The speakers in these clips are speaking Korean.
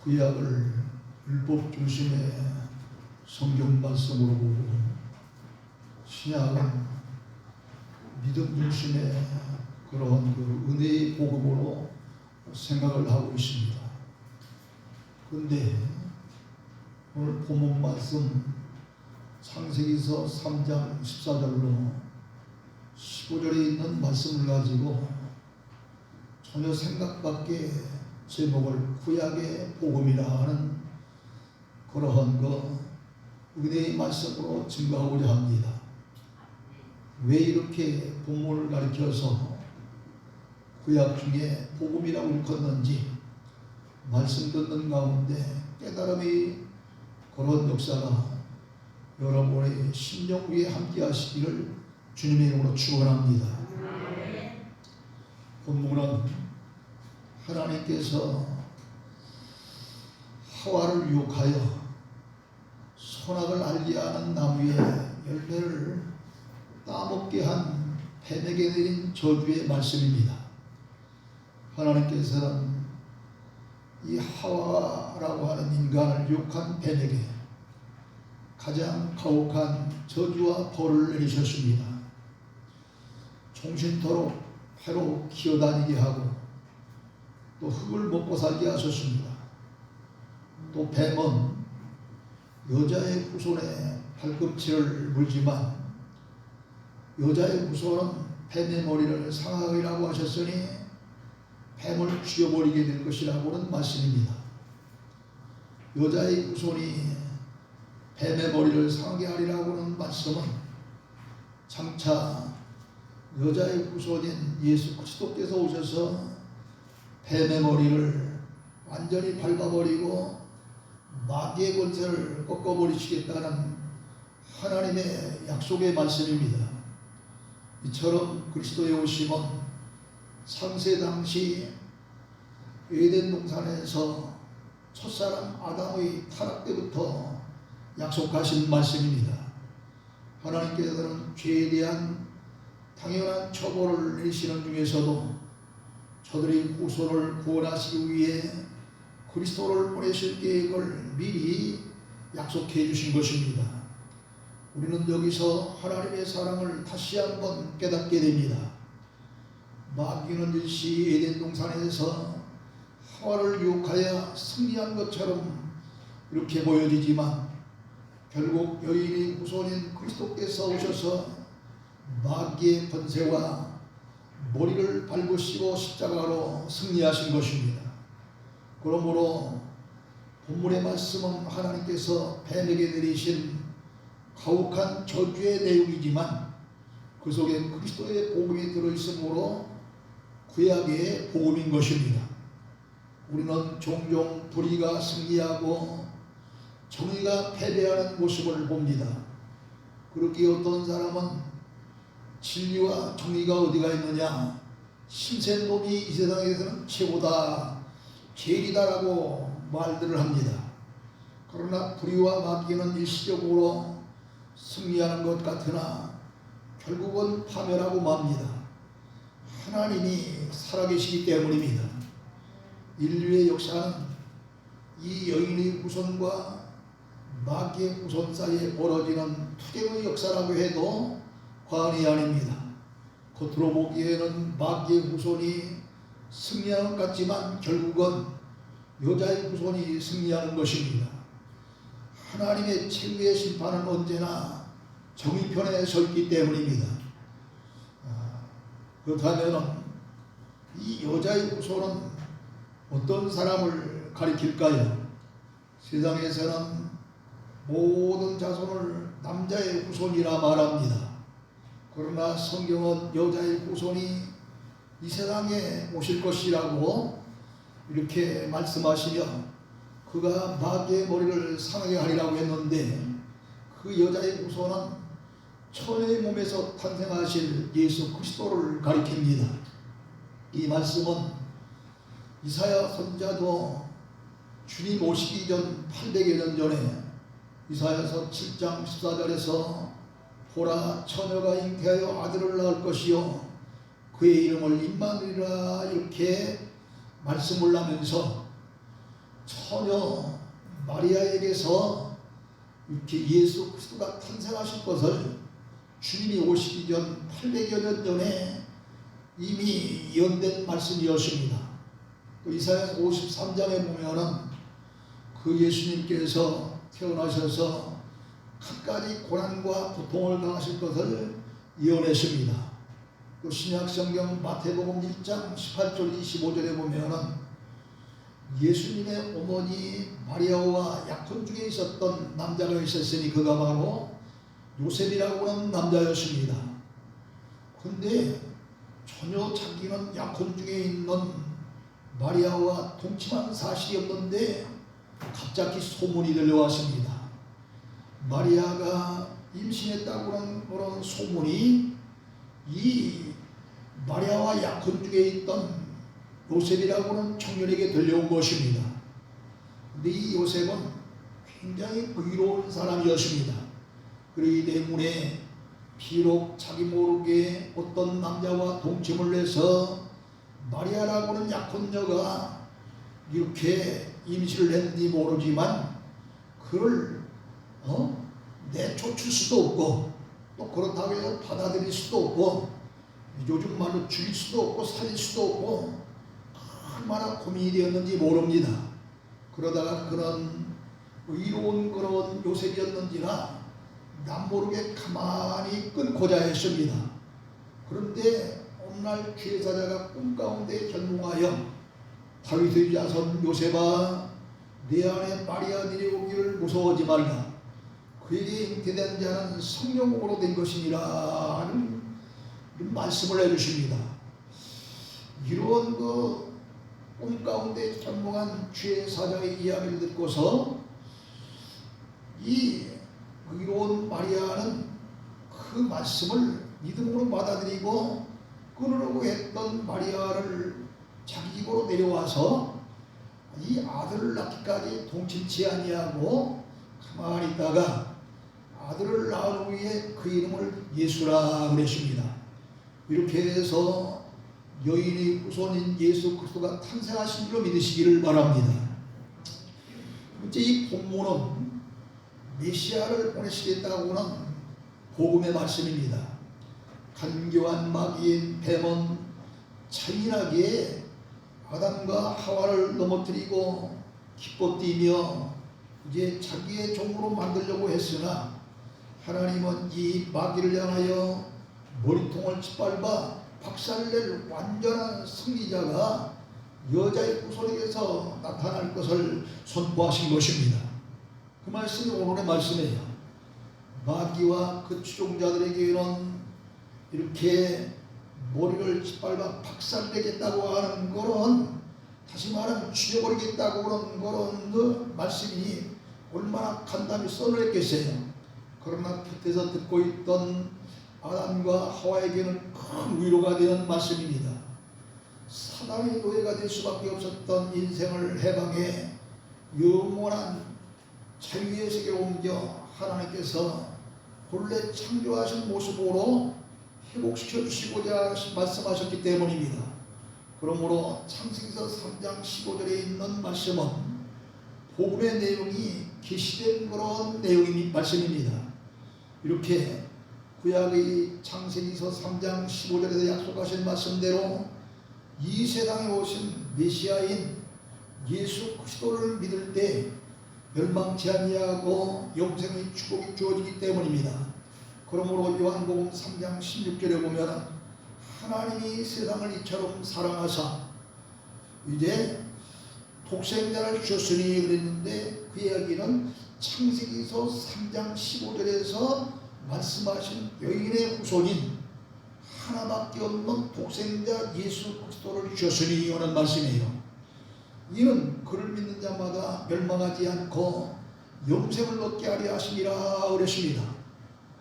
구약을 율법 중심의 성경 말씀으로 보고 신약은 믿음 중심의 그런 은혜의 복음으로 생각을 하고 있습니다. 그런데 오늘 본문 말씀 창세기서 3장 14절로 15절에 있는 말씀을 가지고 전혀 생각밖의 제목을 구약의 복음이라 하는 그러한 은혜의 말씀으로 증거하고자 합니다. 왜 이렇게 본문을 가리켜서 구약 중에 복음이라고 일컫는지 말씀 듣는 가운데 깨달음이 그런 역사가 여러분의 심령 위에 함께 하시기를 주님의 이름으로 축원합니다. 본문은 하나님께서 하와를 유혹하여 선악을 알게 하는 나무의 열매를 따먹게 한 뱀에게 내린 저주의 말씀입니다. 하나님께서는 이 하와라고 하는 인간을 유혹한 뱀에게 가장 가혹한 저주와 벌을 내리셨습니다. 종신토록 해로 기어다니게 하고 또 흙을 먹고 살게 하셨습니다. 또 뱀은 여자의 후손의 발꿈치를 물지만 여자의 후손은 뱀의 머리를 상하리라고 하셨으니 뱀을 죽여버리게 될 것이라고는 말씀입니다. 여자의 후손이 뱀의 머리를 상하게 하리라고 하는 말씀은 장차 여자의 후손인 예수 그리스도께서 오셔서 뱀의 머리를 완전히 밟아버리고 마귀의 권세를 꺾어버리시겠다는 하나님의 약속의 말씀입니다. 이처럼 그리스도의 오심은 창세 당시 에덴 동산에서 첫사람 아담의 타락 때부터 약속하신 말씀입니다. 하나님께서는 죄에 대한 당연한 처벌을 내리시는 중에서도 저들의 후손을 구원하시기 위해 그리스도를 보내실 계획을 미리 약속해 주신 것입니다. 우리는 여기서 하나님의 사랑을 다시 한번 깨닫게 됩니다. 마귀는 일시 에덴 동산에서 하와를 유혹하여 승리한 것처럼 이렇게 보여지지만 결국 여인의 후손인 그리스도께서 오셔서 마귀의 권세와 머리를 밟으시고 십자가로 승리하신 것입니다. 그러므로 본문의 말씀은 하나님께서 뱀에게 내리신 가혹한 저주의 내용이지만 그 속에 그리스도의 복음이 들어있으므로 구약의 복음인 것입니다. 우리는 종종 불의가 승리하고 정의가 패배하는 모습을 봅니다. 그렇게 어떤 사람은 진리와 정의가 어디가 있느냐, 신센 놈이 이 세상에서는 최고다, 제일이다라고 말들을 합니다. 그러나 불의와 마귀는 일시적으로 승리하는 것 같으나 결국은 파멸하고 맙니다. 하나님이 살아계시기 때문입니다. 인류의 역사는 이 여인의 후손과 마귀의 후손 사이에 벌어지는 투쟁의 역사라고 해도 과언이 아닙니다. 겉으로 보기에는 마귀의 후손이 승리하는 것 같지만 결국은 여자의 후손이 승리하는 것입니다. 하나님의 최후의 심판은 언제나 정의편에 서 있기 때문입니다. 그렇다면 이 여자의 후손은 어떤 사람을 가리킬까요? 세상에서는 모든 자손을 남자의 후손이라 말합니다. 그러나 성경은 여자의 후손이 이 세상에 오실 것이라고 이렇게 말씀하시며 그가 마귀의 머리를 상하게 하리라고 했는데 그 여자의 후손은 처녀의 몸에서 탄생하실 예수 그리스도를 가리킵니다. 이 말씀은 이사야 선지자도 주님 오시기 전 800여 년 전에 이사야서 7장 14절에서 보라 처녀가 잉태하여 아들을 낳을 것이요 그의 이름을 임마누엘이라 이렇게 말씀을 하면서 처녀 마리아에게서 이렇게 예수 그리스도가 탄생하실 것을 주님이 오시기 전 800여 년 전에 이미 예언된 말씀이었습니다. 또 이사야 53장에 보면은 그 예수님께서 태어나셔서 갖가지 고난과 고통을 당하실 것을 예언했습니다. 또 신약성경 마태복음 1장 18절 25절에 보면은 예수님의 어머니 마리아와 약혼 중에 있었던 남자가 있었으니 그가 바로 요셉이라고 하는 남자였습니다. 그런데 전혀 자기는 약혼 중에 있는 마리아와 동침한 사실이 없는데 갑자기 소문이 들려왔습니다. 마리아가 임신했다고 하는 그런 소문이 이 마리아와 약혼 중에 있던 요셉이라고 하는 청년에게 들려온 것입니다. 근데 이 요셉은 굉장히 의로운 사람이었습니다. 그렇기 때문에 비록 자기 모르게 어떤 남자와 동침을 해서 마리아라고 하는 약혼녀가 이렇게 임신을 했는지 모르지만 그를 내쫓을 수도 없고 또 그렇다고 해서 받아들일 수도 없고 요즘 말로 죽일 수도 없고 살릴 수도 없고 얼마나 고민이 되었는지 모릅니다. 그러다가 그런 의로운 그런 요셉이었는지라 남모르게 가만히 끊고자 했습니다. 그런데 어느 날 죄사자가 꿈 가운데 견몽하여 다윗의 자손 요셉아 내 안에 마리아 내려오기를 무서워하지 말라. 그에게 잉태된 자는 성령으로 된 것이니라 하는 말씀을 해주십니다. 이런 꿈 가운데 견몽한 죄사자의 이야기를 듣고서 이 의로운 마리아는 그 말씀을 믿음으로 받아들이고 끊으려고 했던 마리아를 자기 집으로 내려와서 이 아들을 낳기까지 동침치 아니하고 가만히 있다가 아들을 낳은 후에 그 이름을 예수라 그랬습니다. 이렇게 해서 여인의 후손인 예수 그리스도가 탄생하신 줄로 믿으시기를 바랍니다. 이제 이 본문은 메시아를 보내시겠다고 하는 복음의 말씀입니다. 간교한 마귀인 뱀은 잔인하게 아담과 하와를 넘어뜨리고 기뻐 뛰며 이제 자기의 종으로 만들려고 했으나 하나님은 이 마귀를 향하여 머리통을 짓밟아 박살낼 완전한 승리자가 여자의 후손에게서 나타날 것을 선포하신 것입니다. 그 말씀이 오늘의 말씀이에요. 마귀와 그 추종자들에게는 이렇게 머리를 짓밟아 박살내겠다고 하는 거는 다시 말하면 죽여버리겠다고 하는 그런 말씀이 얼마나 간담이 써냈겠어요. 그러나 곁에서 듣고 있던 아담과 하와에게는 큰 위로가 되는 말씀입니다. 사단의 노예가 될 수밖에 없었던 인생을 해방해 영원한 자유의 세계로 옮겨 하나님께서 본래 창조하신 모습으로 회복시켜 주시고자 말씀하셨기 때문입니다. 그러므로 창세기서 3장 15절에 있는 말씀은 복음의 내용이 계시된 그런 내용이 말씀입니다. 이렇게 구약의 창세기서 3장 15절에서 약속하신 말씀대로 이 세상에 오신 메시아인 예수 그리스도를 믿을 때 멸망치 아니하고 영생의 축복이 주어지기 때문입니다. 그러므로 요한복음 3장 16절에 보면 하나님이 세상을 이처럼 사랑하사 이제 독생자를 주셨으니 그랬는데 그 이야기는 창세기서 3장 15절에서 말씀하신 여인의 후손인 하나밖에 없는 독생자 예수 그리스도를 주셨으니 하는 말씀이에요. 이는 그를 믿는 자마다 멸망하지 않고 영생을 얻게 하려 하심이라 그랬습니다.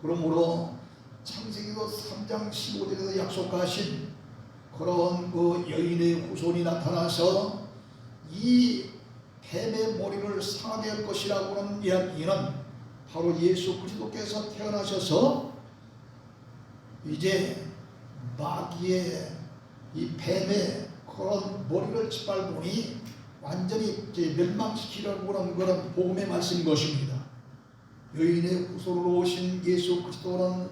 그러므로 창세기서 3장 15절에서 약속하신 그런 그 여인의 후손이 나타나서 이 뱀의 머리를 상하게 할 것이라고 하는 이야기는 바로 예수 그리스도께서 태어나셔서 이제 마귀의 이 뱀의 그런 머리를 짓밟으니 완전히 멸망시키려고 하는 그런 복음의 말씀인 것입니다. 여인의 후손으로 오신 예수 그리스도는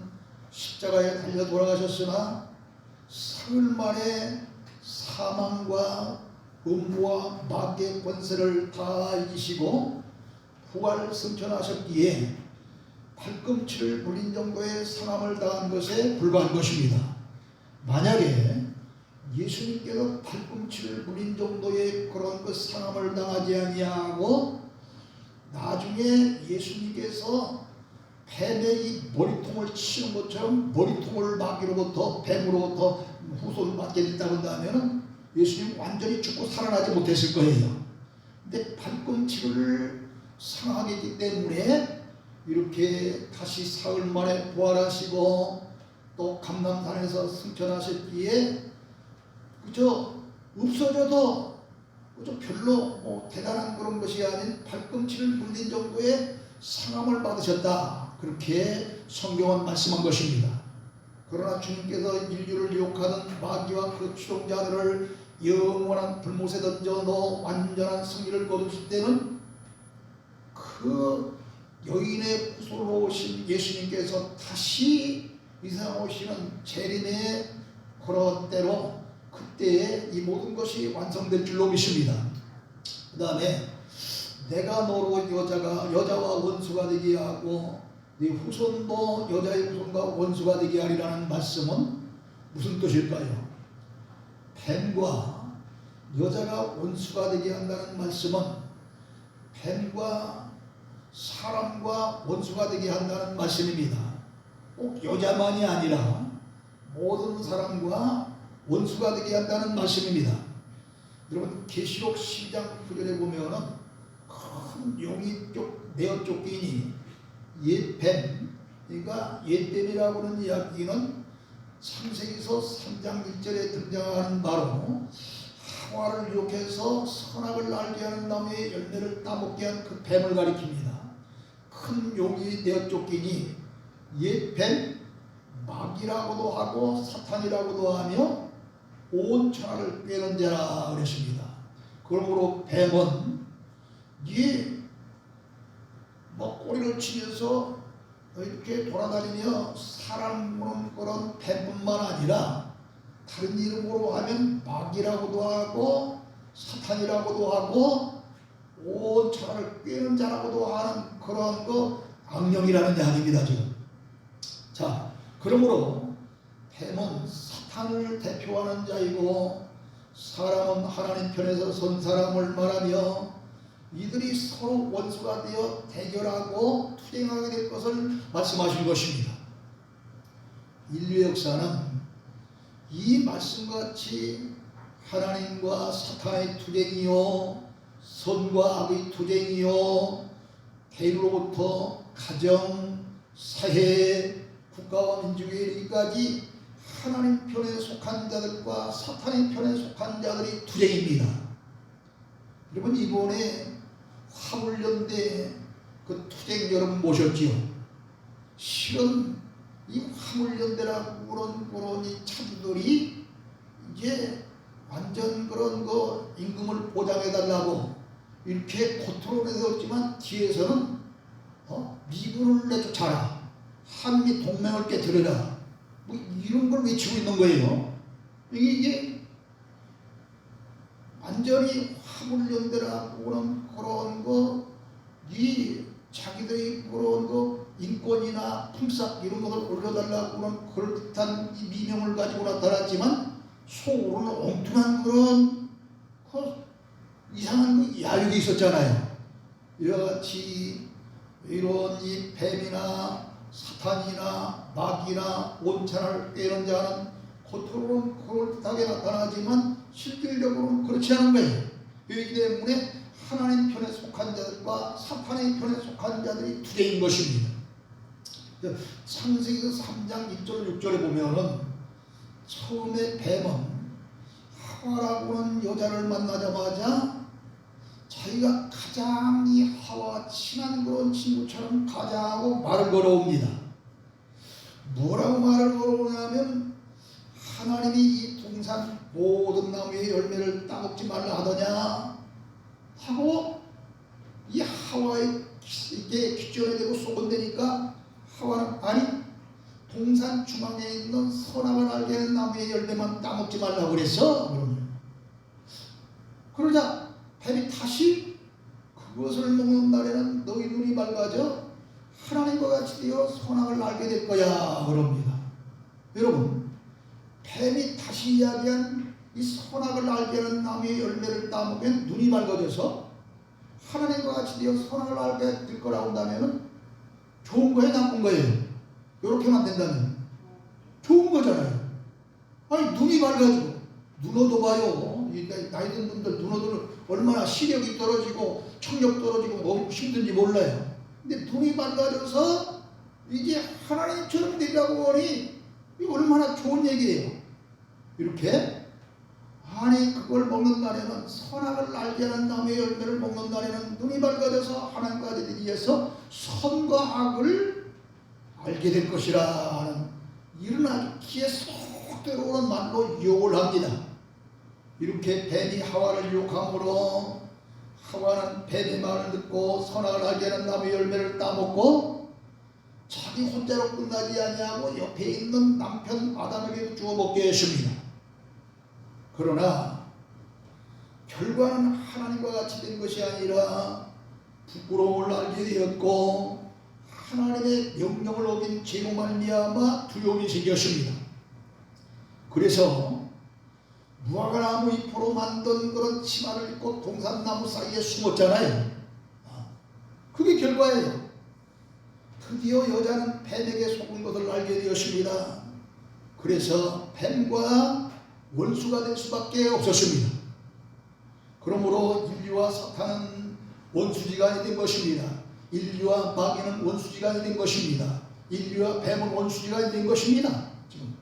십자가에 달려 돌아가셨으나 사흘 만에 사망과 음부와 마귀의 권세를 다 이기시고 부활 승천하셨기에 발꿈치를 물린 정도의 상함을 당한 것에 불과한 것입니다. 만약에 예수님께서 발꿈치를 물린 정도의 그런 그 상함을 당하지 아니하고 나중에 예수님께서 뱀의 머리통을 치는 것처럼 머리통을 마귀로부터 뱀으로부터 후손을 받게 됐다고 한다면 예수님 완전히 죽고 살아나지 못했을 거예요. 근데 발꿈치를 상하게 했기 때문에 이렇게 다시 사흘 만에 부활하시고 또 감람산에서 승천하셨기에 그저 없어져도 그저 별로 대단한 그런 것이 아닌 발꿈치를 물린 정도의 상함을 받으셨다. 그렇게 성경은 말씀한 것입니다. 그러나 주님께서 인류를 유혹하던 마귀와 그 추종자들을 영원한 불못에 던져넣어 완전한 승리를 거두실 때는 그 여인의 후손으로 오신 예수님께서 다시 이 세상 오시는 재림의 그런 때로 그때에 이 모든 것이 완성될 줄로 믿습니다. 그 다음에 내가 너로 여자와 원수가 되게 하고 네 후손도 여자의 후손과 원수가 되게 하리라는 말씀은 무슨 뜻일까요? 뱀과 여자가 원수가 되게 한다는 말씀은 뱀과 사람과 원수가 되게 한다는 말씀입니다. 꼭 여자만이 아니라 모든 사람과 원수가 되게 한다는 말씀입니다. 여러분 계시록 12장 9절에 보면은 큰 용이 내어 쫓기니 옛뱀, 그러니까 옛뱀이라고 하는 이야기는 창세기서 3장 1절에 등장하는 바로 하와를 유혹해서 선악을 알게 하는 나무의 열매를 따먹게 한 그 뱀을 가리킵니다. 큰 용이 내어 쫓기니 옛뱀, 마귀라고도 하고 사탄이라고도 하며 온 천하를 꿰는 자라 그랬습니다. 그러므로 뱀은 네 꼬리를 치면서 이렇게 돌아다니며 사람 무는 그런 뱀뿐만 아니라 다른 이름으로 하면 마귀라고도 하고 사탄이라고도 하고 온 천하를 꿰는 자라고도 하는 그런 그 악령이라는 이야기입니다. 지금. 자, 그러므로 뱀은 사탄을 대표하는 자이고 사람은 하나님 편에서 선 사람을 말하며 이들이 서로 원수가 되어 대결하고 투쟁하게 될 것을 말씀하신 것입니다. 인류의 역사는 이 말씀과 같이 하나님과 사탄의 투쟁이요 선과 악의 투쟁이요 대로부터 가정, 사회, 국가와 민족에 이르기까지 하나님 편에 속한 자들과 사탄의 편에 속한 자들이 투쟁입니다. 여러분 이번에 화물연대 그 투쟁 여러분 보셨지요? 실은 이 화물연대라고 그런 이 차주들이 이제 완전 그런 거 임금을 보장해달라고 이렇게 겉으로 내세웠지만 뒤에서는 미군을 내쫓아라, 한미 동맹을 깨뜨려라, 뭐 이런 걸 외치고 있는 거예요. 이게 완전히 화물연대라고 하는 그런 거, 이 자기들이 그런 거 인권이나 품삯 이런 것을 올려달라고 하는 그럴듯한 이 미명을 가지고 나타났지만 속으로는 엉뚱한 그런 그 이상한 그 야욕이 있었잖아요. 이와 같이 이런 이 뱀이나 사탄이나 마귀나 온천을 꿰는 자는 겉으로는 그럴듯하게 나타나지만 실질적으로는 그렇지 않은 거예요. 그렇기 때문에 하나님 편에 속한 자들과 사탄의 편에 속한 자들이 투쟁인 것입니다. 창세기 3장 1절 6절에 보면은 처음에 뱀은 하와라고 하는 여자를 만나자마자 자기가 가장 이 하와와 친한 그런 친구처럼 가자고 말을 걸어옵니다. 뭐라고 말을 걸어오냐면 하나님이 이 동산 모든 나무의 열매를 따먹지 말라 하더냐, 하고 이 하와의 이게 기존에 대고 쏘곤대니까 하와는 아니 동산 중앙에 있는 선악을 알게 하는 나무의 열매만 따먹지 말라고 그랬어. 그러자 뱀이 다시 그것을 먹는 날에는 너희 눈이 밝아져 하나님과 같이 되어 선악을 알게 될 거야 그럽니다. 여러분, 뱀이 다시 이야기한 이 선악을 알게 하는 나무의 열매를 따먹으면 눈이 밝아져서 하나님과 같이 되어 선악을 알게 될 거라고 한다면 좋은 거예요, 나쁜 거예요? 이렇게만 된다면 좋은 거잖아요. 아니 눈이 밝아지고 눈어도 봐요. 나이 든 분들 눈어도 얼마나 시력이 떨어지고 청력 떨어지고 뭐 힘든지 몰라요. 근데 눈이 밝아져서 이제 하나님처럼 되려고 하니 이거 얼마나 좋은 얘기예요. 이렇게 아니 그걸 먹는 날에는 선악을 알게 하는 나무의 열매를 먹는 날에는 눈이 밝아져서 하나님과 되기 위해서 선과 악을 알게 될 것이라 하는 이런 아주 귀에 쏙 들어오는 말로 유혹을 합니다. 이렇게 뱀이 하와를 유혹함으로 하와는 뱀의 말을 듣고 선악을 알게 하는 나무의 열매를 따먹고 자기 혼자로 끝나지 아니하고 옆에 있는 남편 아담에게 주어 먹게 했습니다. 그러나 결과는 하나님과 같이 된 것이 아니라 부끄러움을 알게 되었고 하나님의 명령을 어긴 죄로 말미암아 두려움이 생겼습니다. 그래서 무화과나무 잎으로 만든 그런 치마를 입고 동산나무 사이에 숨었잖아요. 그게 결과예요. 드디어 여자는 뱀에게 속은 것을 알게 되었습니다. 그래서 뱀과 원수가 될 수밖에 없었습니다. 그러므로 인류와 사탄은 원수지간이 된 것입니다. 인류와 마귀는 원수지간이 된 것입니다. 인류와 뱀은 원수지간이 된 것입니다. 지금.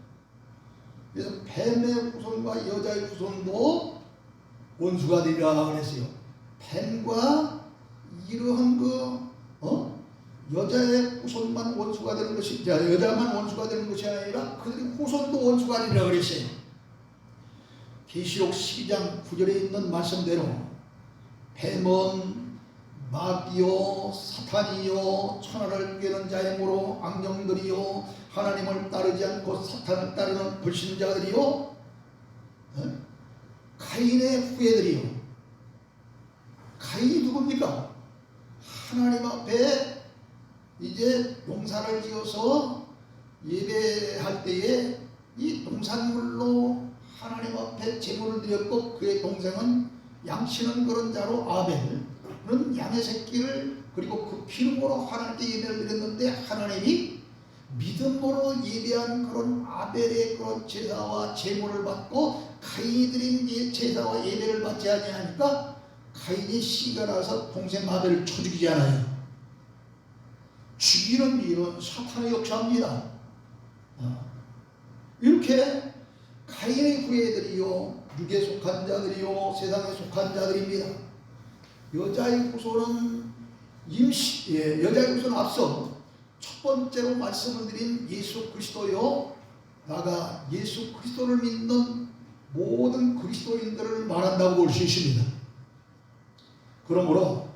그래서 뱀의 후손과 여자의 후손도 원수가 되리라 그랬어요. 뱀과 이러한 여자의 후손만 원수가 되는 것이, 여자만 원수가 되는 것이 아니라 그들의 후손도 원수가 되리라 그랬어요. 계시록 12장 9절에 있는 말씀대로 뱀은 마귀요 사탄이요 천하를 꿰는 자이므로 악령들이요 하나님을 따르지 않고 사탄을 따르는 불신자들이요 가인의 후예들이요. 가인이 누굽니까? 하나님 앞에 이제 농사를 지어서 예배할 때에 이 농산물로 하나님 앞에 제물을 드렸고 그의 동생은 양치는 그런 자로 아벨은 양의 새끼를 그리고 그 피름으로 하나님께 예배를 드렸는데 하나님이 믿음으로 예배한 그런 아벨의 그런 제사와 제물을 받고 가인이 드린 제사와 예배를 받지 아니하니까 가인이 씨가 나서 동생 아벨을 쳐 죽이잖아요. 죽이는 일은 사탄의 역사입니다. 이렇게 가인의 후예들이요 육에 속한 자들이요 세상에 속한 자들입니다. 여자의 후손은 여자의 후손은 앞서 첫 번째로 말씀을 드린 예수 그리스도요 나가 예수 그리스도를 믿는 모든 그리스도인들을 말한다고 볼 수 있습니다. 그러므로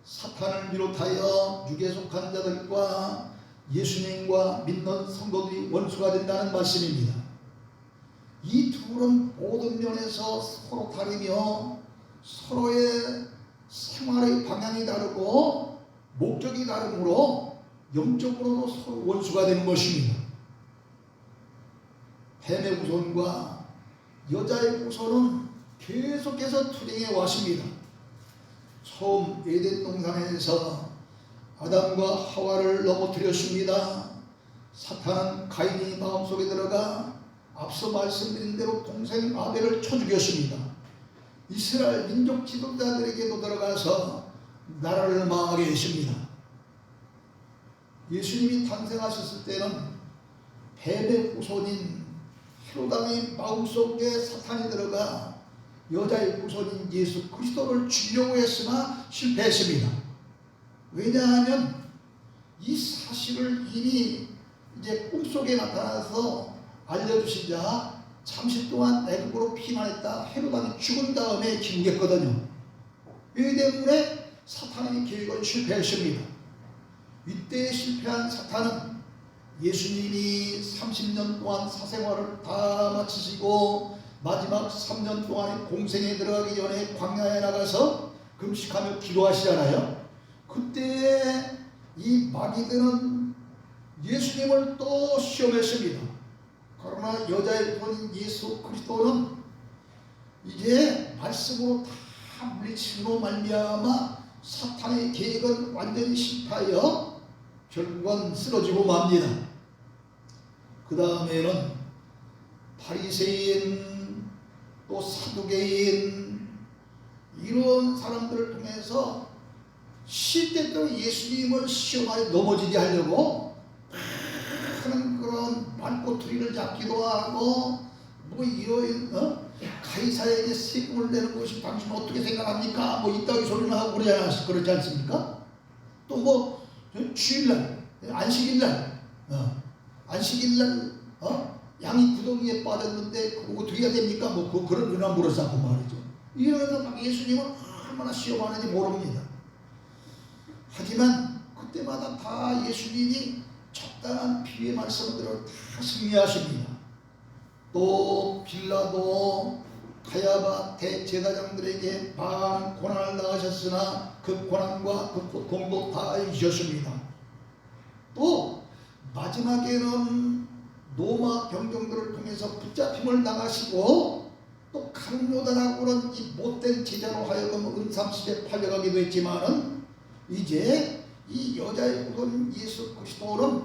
사탄을 비롯하여 육에 속한 자들과 예수님과 믿는 성도들이 원수가 된다는 말씀입니다. 이 둘은 모든 면에서 서로 다르며 서로의 생활의 방향이 다르고 목적이 다르므로 영적으로도 서로 원수가 되는 것입니다. 뱀의 후손과 여자의 후손은 계속해서 투쟁해 왔습니다. 처음 에덴 동산에서 아담과 하와를 넘어뜨렸습니다. 사탄은 가인이 마음속에 들어가 앞서 말씀드린 대로 동생 아벨을 쳐 죽였습니다. 이스라엘 민족 지도자들에게도 들어가서 나라를 망하게 했습니다. 예수님이 탄생하셨을 때는 뱀의 후손인 헤롯왕의 마음속에 사탄이 들어가 여자의 후손인 예수 그리스도를 죽이려고 했으나 실패했습니다. 왜냐하면 이 사실을 이미 이제 꿈속에 나타나서 알려주신 자 잠시 동안 애국으로 피난했다 헤롯왕이 죽은 다음에 기록했거든요. 그렇기 때문에 사탄의 계획은 실패했습니다. 이때 실패한 사탄은 예수님이 30년 동안 사생활을 다 마치시고 마지막 3년 동안의 공생에 들어가기 전에 광야에 나가서 금식하며 기도하시잖아요. 그때 이 마귀들은 예수님을 또 시험했습니다. 그러나 여자의 본인 예수 그리스도는 이제 말씀으로 다 물리침으로 말미암아 사탄의 계획은 완전히 실패하여 결국은 쓰러지고 맙니다. 그 다음에는 바리새인 또 사두개인 이런 사람들을 통해서 시대도 예수님을 시험하여 넘어지게 하려고 하는 그런 말꼬투리를 잡기도 하고 뭐 이런 가이사에게 세금을 내는 것이 당신 어떻게 생각합니까? 뭐 이따위 소리를 하고 그러지 않습니까? 또 뭐 주일날 안식일날 안식일날 양이 구덩이에 빠졌는데 그거 어떻게 해야 됩니까? 뭐 그런 그런 물어서 말이죠. 이러면서 막 예수님을 얼마나 시험하는지 모릅니다. 하지만 그때마다 다 예수님이 적당한 비유의 말씀들을 다 승리하십니다. 또 빌라도 가야바 대제사장들에게 많은 고난을 당하셨으나 그 고난과 그 고통도 다 이기셨습니다. 또 마지막에는 로마 병정들을 통해서 붙잡힘을 당하시고 또 강요단하고는 이 못된 제자로 하여금 은삼십에 팔려가기도 했지만은 이제 이 여자의 후손 예수 그리스도는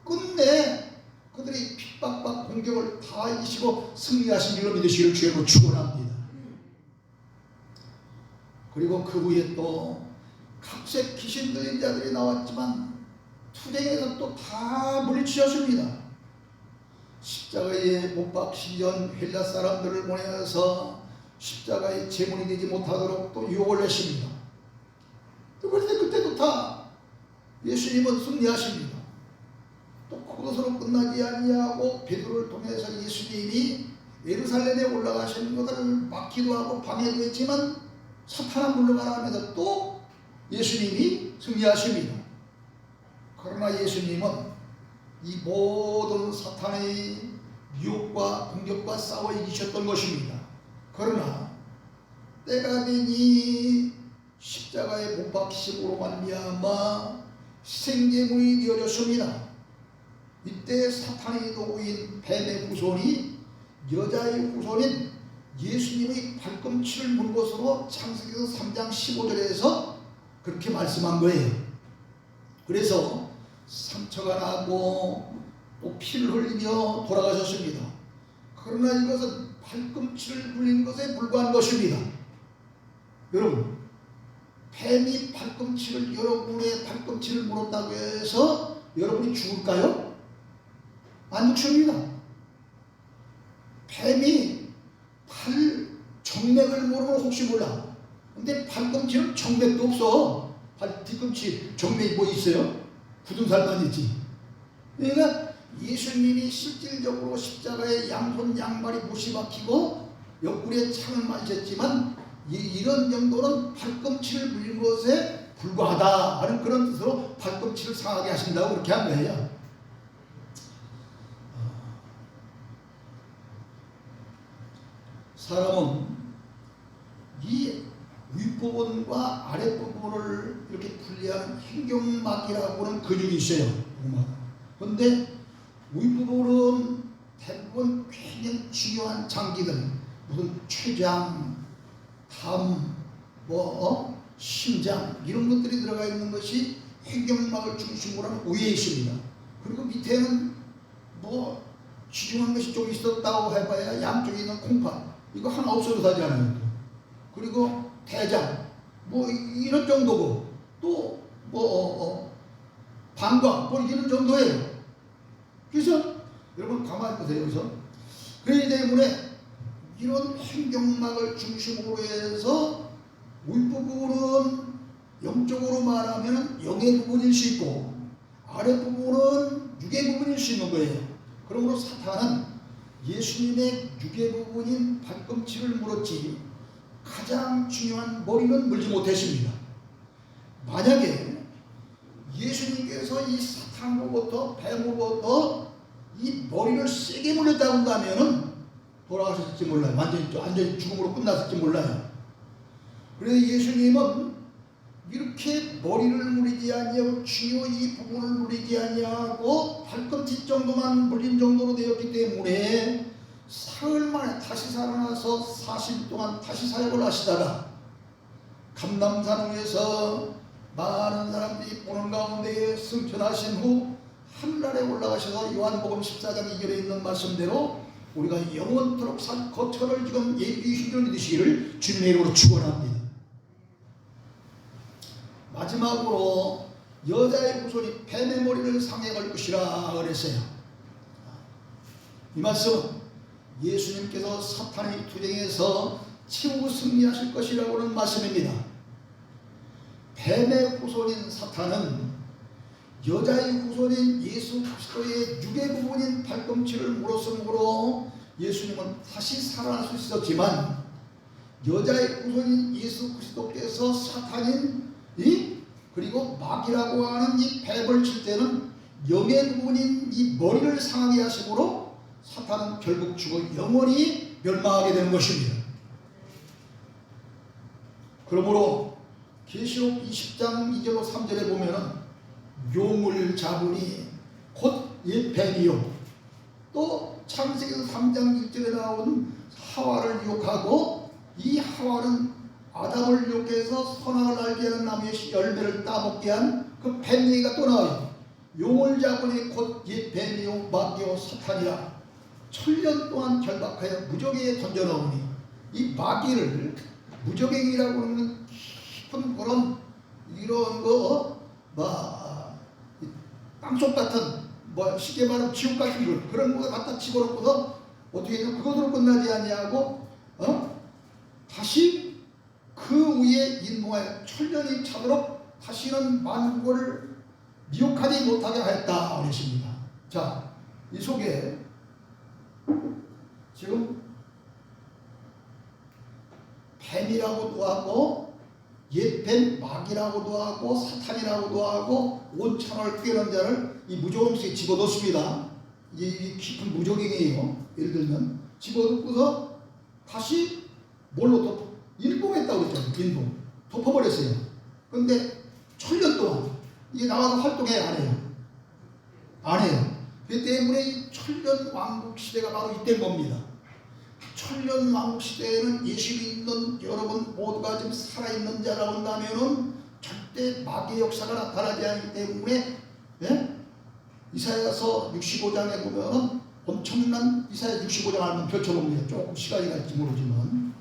끝내 그들의 핍박과 공격을 다 이기시고 승리하신 줄로 믿으시기를 주의로 축원합니다. 그리고 그 후에 또 각색 귀신 들린 자들이 나왔지만 투쟁에서 또 다 물리치셨습니다. 십자가에 못 박히기 전 헬라 사람들을 보내서 십자가의 제물이 되지 못하도록 또 유혹을 했습니다. 그런데 그때도 다 예수님은 승리하십니다. 또 그것으로 끝나지 아니하고 베드로를 통해서 예수님이 예루살렘에 올라가시는 것을 막기도 하고 방해도 했지만 사탄아 물러가라 하면서 또 예수님이 승리하십니다. 그러나 예수님은 이 모든 사탄의 유혹과 공격과 싸워 이기셨던 것입니다. 그러나 때가 되니 십자가에 못 박히심으로 말미암아 희생제물이 되어졌습니다. 이때 사탄의 도구인 뱀의 후손이 여자의 후손인 예수님의 발꿈치를 문 것으로 창세기서 3장 15절에서 그렇게 말씀한 거예요. 그래서 상처가 나고 또 피를 흘리며 돌아가셨습니다. 그러나 이것은 발꿈치를 물린 것에 불과한 것입니다. 여러분, 뱀이 여러분의 발꿈치를 물었다고 해서 여러분이 죽을까요? 안 죽습니다. 뱀이 팔 정맥을 모르면 혹시 몰라. 근데 발꿈치는 정맥도 없어. 뒤꿈치 정맥이 뭐 있어요? 굳은 살만 있지. 그러니까 예수님이 실질적으로 십자가에 양손 양발이 못이 박히고 옆구리에 창을 맞으셨지만 이런 정도는 발꿈치를 물린 것에 불과하다 하는 그런 뜻으로 발꿈치를 상하게 하신다고 그렇게 한 거예요. 사람은 이 윗부분과 아랫부분을 이렇게 분리하는 행경막이라고 하는 근육이 있어요. 그런데 윗부분은 대부분 굉장히 중요한 장기들, 무슨 췌장, 담, 심장 이런 것들이 들어가 있는 것이 행경막을 중심으로 하는 위에 있습니다. 그리고 밑에는 뭐 지중한 것이 좀 있었다고 해봐야 양쪽에 있는 콩팥 이거 하나 없어도 되지 않아요. 그리고 대장 뭐 이런 정도고 또 방광 뭐 이런 정도예요. 그래서 여러분 가만히 보세요. 여기서 그렇기 때문에 이런 행경막을 중심으로 해서 윗부분은 영적으로 말하면 영의 부분일 수 있고 아랫부분은 육의 부분일 수 있는 거예요. 그러므로 사탄은 예수님의 육의 부분인 발꿈치를 물었지 가장 중요한 머리는 물지 못했습니다. 만약에 예수님께서 이 사탄으로부터 뱀으로부터 이 머리를 세게 물렸다고 한다면은 돌아가셨을지 몰라요. 완전히 죽음으로 끝났을지 몰라요. 그래서 예수님은 이렇게 머리를 물리지 아니하고 주요 이 부분을 물리지 아니하고 발꿈치 정도만 물린 정도로 되었기 때문에 사흘 만에 다시 살아나서 40일 동안 다시 사역을 하시다가 감람산 위에서 많은 사람들이 보는 가운데 승천하신 후 하늘나라에 올라가셔서 요한복음 14장 2절에 있는 말씀대로 우리가 영원토록 산 거처를 지금 예비신전 이르시기를 주님의 이름으로 축원합니다. 마지막으로 여자의 후손이 뱀의 머리를 상에 걸 것이라 그랬어요. 이 말씀은 예수님께서 사탄의 투쟁에서 최후 승리하실 것이라고 하는 말씀입니다. 뱀의 후손인 사탄은 여자의 후손인 예수 그리스도의 육의 부분인 발꿈치를 물었으므로 예수님은 다시 살아날 수 있었지만 여자의 후손인 예수 그리스도께서 사탄인 그리고 마귀라고 하는 이 뱀을 칠 때는 영의 부분인 이 머리를 상하게 하심으로 사탄은 결국 죽어 영원히 멸망하게 되는 것입니다. 그러므로 계시록 20장 2절로 3절에 보면은 용을 잡으니 곧 뱀이요, 또 창세기에서 3장 1절에 나온 하와를 유혹하고 이 하와는 아담을 유혹해서 선악을 알게 하는 나무의 열매를 따먹게 한 그 뱀 얘기가 또 나와요. 용을 잡으니 곧 뱀이요 마귀요 사탄이라 천년 동안 결박하여 무적에게 던져넣으니 이 마귀를 무적행이라고 하는 깊은 그런 이런 땅속 같은 쉽게 말하면 지옥 같은 걸 그런 거 갖다 집어넣고서 어떻게 해서 그것으로 끝나지 아니하고 다시 그 위에 인도하여 천년이 차도록 다시는 만국을 미혹하지 못하게 하였다 그랬습니다. 자, 이 속에 지금 뱀이라고도 하고 옛뱀 마귀라고도 하고 사탄이라고도 하고 온천을 꿰는 자를 이 무적행 속에 집어넣습니다. 이 깊은 무적행이에요. 예를 들면 집어넣고서 다시 뭘로 일봉했다고 그랬잖아요. 일봉 덮어버렸어요. 그런데 천년 동안 이게 나와서 활동해 안 해요? 안 해요. 그 때문에 이 천년 왕국 시대가 바로 이때인 겁니다. 천년 왕국 시대에는 예수 믿는 여러분 모두가 지금 살아있는 자라고 한다면은 절대 마귀의 역사가 나타나지 않기 때문에 이사야서 65장에 보면 엄청난 이사야 65장 한번 펼쳐봅니다. 조금 시간이 갈지 모르지만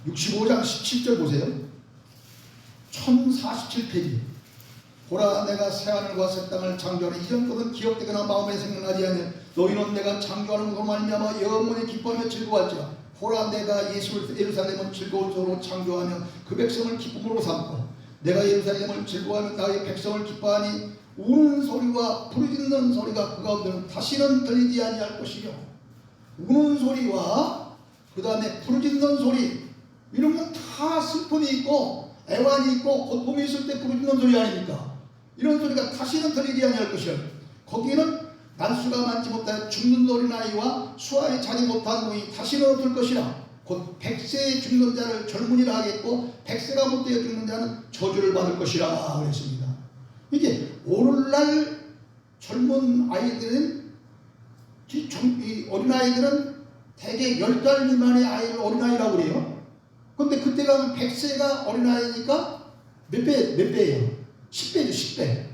65장 17절 보세요. 1047페이지. 보라 내가 새하늘과 새 땅을 창조하는 이전 것은 기억되거나 마음에 생각나지 않는 너희는 내가 창조하는 것으로 말미암아 영원히 기뻐하며 즐거워할지라. 보라 내가 예루살렘을 즐거운 소로 창조하며 그 백성을 기쁨으로 삼고 내가 예루살렘을 즐거워하며 나의 백성을 기뻐하니 우는 소리와 부르짖는 소리가 그 가운데는 다시는 들리지 아니할 것이며 우는 소리와 그 다음에 부르짖는 소리 이런 건 다 슬픔이 있고 애환이 있고 고통이 있을 때 부르짖는 소리 아닙니까? 이런 소리가 다시는 들리지 아니할 것이요 거기에는 난수가 많지 못하여 죽는 어린아이와 수아에 자지 못한 노인이 다시는 들 것이라. 곧 100세에 죽는 자를 젊은이라 하겠고 100세가 못 되어 죽는 자는 저주를 받을 것이라 그랬습니다. 이게 오늘날 젊은 아이들은 이 어린아이들은 대개 10살 미만의 아이를 어린아이라고 그래요. 근데 그때 가면 100세가 어린아이니까 몇 배예요? 10배죠, 10배.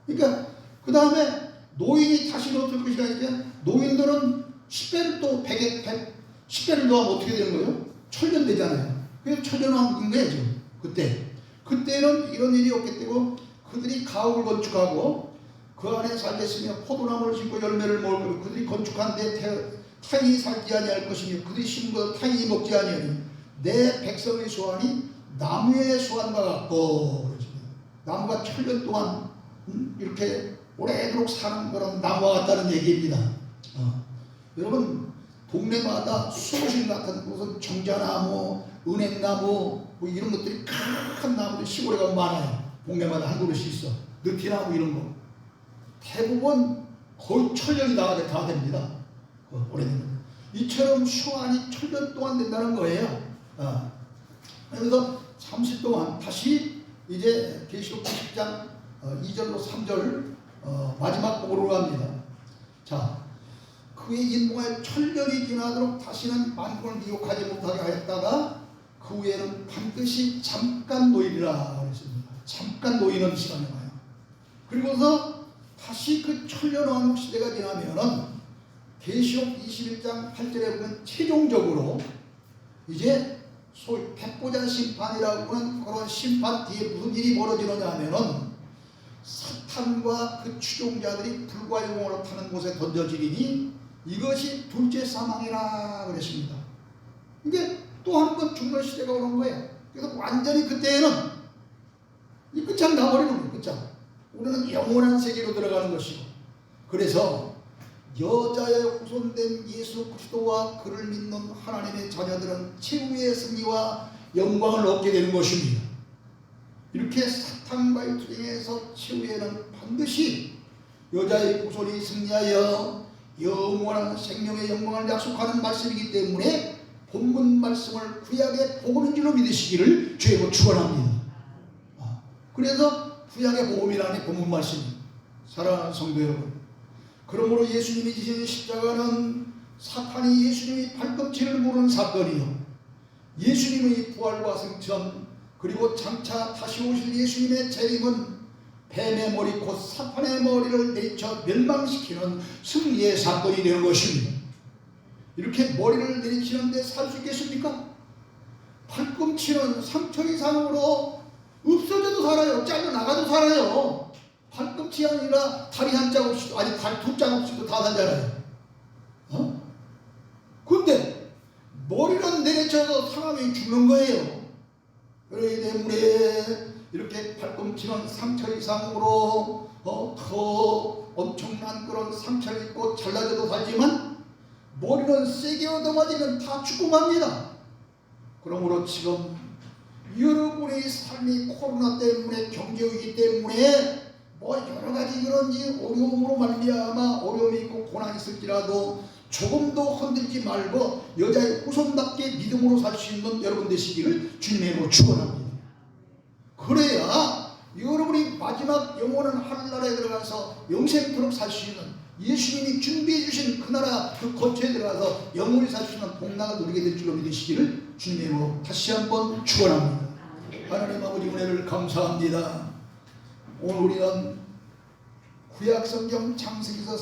그러니까 그 다음에 노인이 다시 어떨 것이라 하니까 노인들은 10배를 또 10배를 더하면 어떻게 되는 거예요? 천년 되잖아요. 그래서 천년왕국인 거예요, 지금. 그때는 이런 일이 없기 때문에 그들이 가옥을 건축하고 그 안에 살겠으며 포도나무를 심고 열매를 먹고 그들이 건축한 데 타인이 살지 아니할 것이며 그들이 심은 것 타인이 먹지 아니하니 내 백성의 소환이 나무의 소환과 같고, 나무가 천년 동안 이렇게 오래도록 사는 그런 나무와 같다는 얘기입니다. 여러분, 동네마다 수호신 같은 무슨 정자나무, 은행나무 뭐 이런 것들이 큰 나무들 시골에 가면 많아요. 동네마다 한 그릇이 있어. 느티나무 이런 거. 대부분 거의 천년이 다 됩니다. 오래되면. 이처럼 수환이 천년 동안 된다는 거예요. 그래서 30 동안 다시 이제 계시록 20장 2절로 3절 마지막 복으로 갑니다. 자, 그의 인봉하여 천년이 지나도록 다시는 만군을 미혹하지 못하게 하였다가 그 후에는 반드시 잠깐 놓이리라 그랬습니다. 잠깐 놓이는 시간이 와요. 그리고서 다시 그 천년 왕국 시대가 지나면은 계시록 21장 8절에 보면 최종적으로 이제 소위 백보자 심판이라고 하는 그런 심판 뒤에 무슨 일이 벌어지느냐 하면은 사탄과 그 추종자들이 불과 영혼으로 타는 곳에 던져지리니 이것이 둘째 사망이라 그랬습니다. 이게 또 한 번 죽는 시대가 오는 거예요. 그래서 완전히 그때에는 이 끝장 나버리는 거예요. 끝장. 우리는 영원한 세계로 들어가는 것이고, 그래서 여자의 후손된 예수 그리스도와 그를 믿는 하나님의 자녀들은 최후의 승리와 영광을 얻게 되는 것입니다. 이렇게 사탄과의 투쟁에서 최후에는 반드시 여자의 후손이 승리하여 영원한 생명의 영광을 약속하는 말씀이기 때문에 본문 말씀을 구약의 복음인 줄로 믿으시기를 주의 축원합니다. 그래서 구약의 복음이라니 본문 말씀입니다. 사랑하는 성도 여러분, 그러므로 예수님이 지신 십자가는 사탄이 예수님의 발꿈치를 무는 사건이요, 예수님의 부활과 승천, 그리고 장차 다시 오실 예수님의 재림은 뱀의 머리 곧 사탄의 머리를 내리쳐 멸망시키는 승리의 사건이 되는 것입니다. 이렇게 머리를 내리치는데 살 수 있겠습니까? 발꿈치는 상처 이상으로 없어져도 살아요. 잘려나가도 살아요. 발꿈치 아니라 다리 한 짝 없이도, 아니 다리 두 짝 없이도 다 살잖아요. 근데 머리는 내리쳐서 사람이 죽는 거예요. 그렇기 때문에 이렇게 발꿈치는 상처 이상으로 더 엄청난 그런 상처를 입고 잘라져도 살지만 머리는 세게 얻어맞으면 다 죽고 맙니다. 그러므로 지금 여러분의 삶이 코로나 때문에 경제위기 때문에 뭐 여러 가지 그런지 어려움으로 말미암아 어려움이 있고 고난이 있을지라도 조금도 흔들지 말고 여자의 후손답게 믿음으로 살 수 있는 여러분 되시기를 주님의 이름으로 축원합니다. 그래야 여러분이 마지막 영원한 하늘나라에 들어가서 영생토록 살 수 있는, 예수님이 준비해 주신 그 나라 그 거처에 들어가서 영원히 살 수 있는 복락을 누리게 될 줄로 믿으시기를 주님의 이름으로 다시 한번 축원합니다. 하나님 아버지 은혜를 감사합니다. 오늘 우리는 구약성경 창세기서